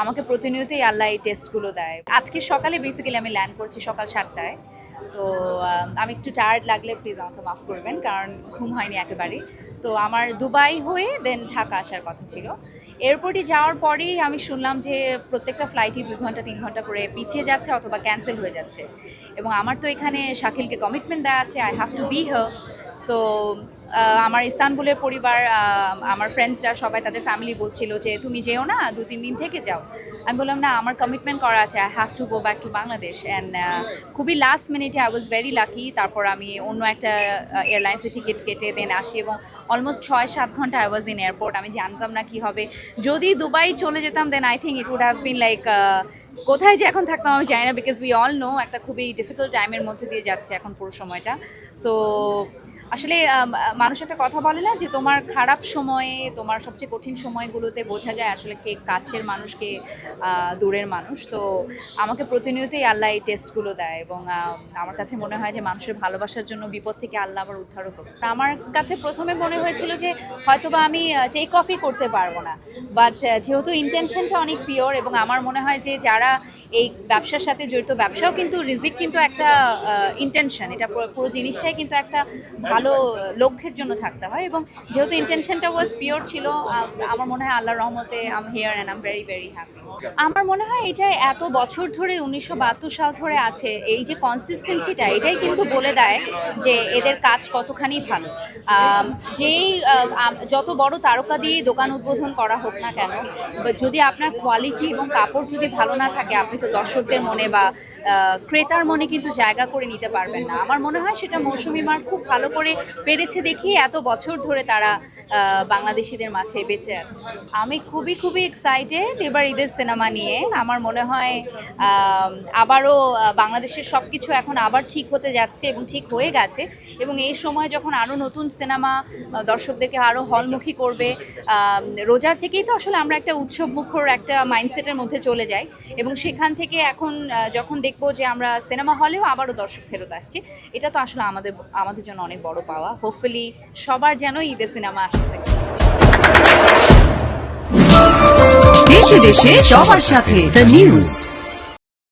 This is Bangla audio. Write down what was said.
আমাকে প্রতিনিয়তই আল্লাহ এই টেস্টগুলো দেয়। আজকে সকালে বেসিক্যালি আমি ল্যান্ড করছি সকাল 7টায়। তো আমি একটু টায়ার্ড লাগলে প্লিজ আমাকে মাফ করবেন, কারণ ঘুম হয়নি একেবারেই। তো আমার দুবাই হয়ে দেন ঢাকা আসার কথা ছিল। এয়ারপোর্টে যাওয়ার পরেই আমি শুনলাম যে প্রত্যেকটা ফ্লাইটই 2 ঘন্টা 3 ঘন্টা করে পিছিয়ে যাচ্ছে অথবা ক্যান্সেল হয়ে যাচ্ছে। এবং আমার তো এখানে শাকিলকে কমিটমেন্ট দেওয়া আছে, I have to B here. So আমার ইস্তানবুলের পরিবার, আমার ফ্রেন্ডসরা সবাই তাদের ফ্যামিলি বলছিল যে তুমি যেও না, 2-3 দিন থেকে যাও। আমি বললাম না, আমার কমিটমেন্ট করা আছে, I have to go back to Bangladesh. And খুবই লাস্ট মিনিটে আই ওয়াজ ভেরি লাকি। তারপর আমি অন্য একটা এয়ারলাইন্সের টিকিট কেটে দেন আসি এবং অলমোস্ট 6-7 ঘন্টা আই ওয়াজ ইন এয়ারপোর্ট। আমি জানতাম না কি হবে। যদি দুবাই চলে যেতাম then I think it would have been like কোথায় যে এখন থাকতাম আমি জানি না, বিকজ উই অল নো একটা খুবই ডিফিকাল্ট টাইমের মধ্যে দিয়ে যাচ্ছে এখন পুরো সময়টা। সো আসলে মানুষ একটা কথা বলে না যে তোমার খারাপ সময়ে, তোমার সবচেয়ে কঠিন সময়গুলোতে বোঝা যায় আসলে কে কাছের মানুষ, কে দূরের মানুষ। তো আমাকে প্রতিনিয়তই আল্লাহ এই টেস্টগুলো দেয় এবং আমার কাছে মনে হয় যে মানুষের ভালোবাসার জন্য বিপদ থেকে আল্লাহ আবার উদ্ধারও করবে। আমার কাছে প্রথমে মনে হয়েছিল যে হয়তোবা আমি টেক অফই করতে পারবো না, বাট যেহেতু ইন্টেনশনটা অনেক পিওর এবং আমার মনে হয় যে যারা এই ব্যবসার সাথে জড়িত, ব্যবসাও কিন্তু রিজিক কিন্তু একটা ইন্টেনশন, এটা পুরো জিনিসটাই কিন্তু একটা ভালো লক্ষ্যের জন্য থাকতে হয়। এবং যেহেতু ইন্টেনশনটা ওয়াজ পিওর ছিল, আমার মনে হয় আল্লাহর রহমতে I am here and I am very very happy. আমার মনে হয় এটা এত বছর ধরে 1972 সাল ধরে আছে, এই যে কনসিস্টেন্সিটা, এটাই কিন্তু বলে দেয় যে এদের কাজ কতখানি ভালো। যেই যত বড় তারকা দিয়ে দোকান উদ্বোধন করা হোক না কেন, যদি আপনার কোয়ালিটি এবং কাপড় যদি ভালো না থাকে, আপনি তো দর্শকদের মনে বা ক্রেতার মনে কিন্তু জায়গা করে নিতে পারবেন না। আমার মনে হয় সেটা মৌসুমী মার খুব ভালো করে পেরেছে দেখেই এত বছর ধরে তারা বাংলাদেশিদের মাঝে বেঁচে আছে। আমি খুবই এক্সাইটেড এবার ঈদের সিনেমা নিয়ে। আমার মনে হয় আবারও বাংলাদেশের সব কিছু এখন আবার ঠিক হতে যাচ্ছে এবং ঠিক হয়ে গেছে। এবং এই সময় যখন আরও নতুন সিনেমা দর্শকদেরকে আরও হলমুখী করবে, রোজার থেকেই তো আসলে আমরা একটা উৎসবমুখর একটা মাইন্ডসেটের মধ্যে চলে যাই এবং সেখান থেকে এখন যখন দেখবো যে আমরা সিনেমা হলেও আবারও দর্শক ফেরত আসছে, এটা তো আসলে আমাদের জন্য অনেক বড় পাওয়া। হোপফুলি সবার যেন ঈদের সিনেমা আসতে থাকে। দেশে দেশে সবার সাথে দ্য নিউজ।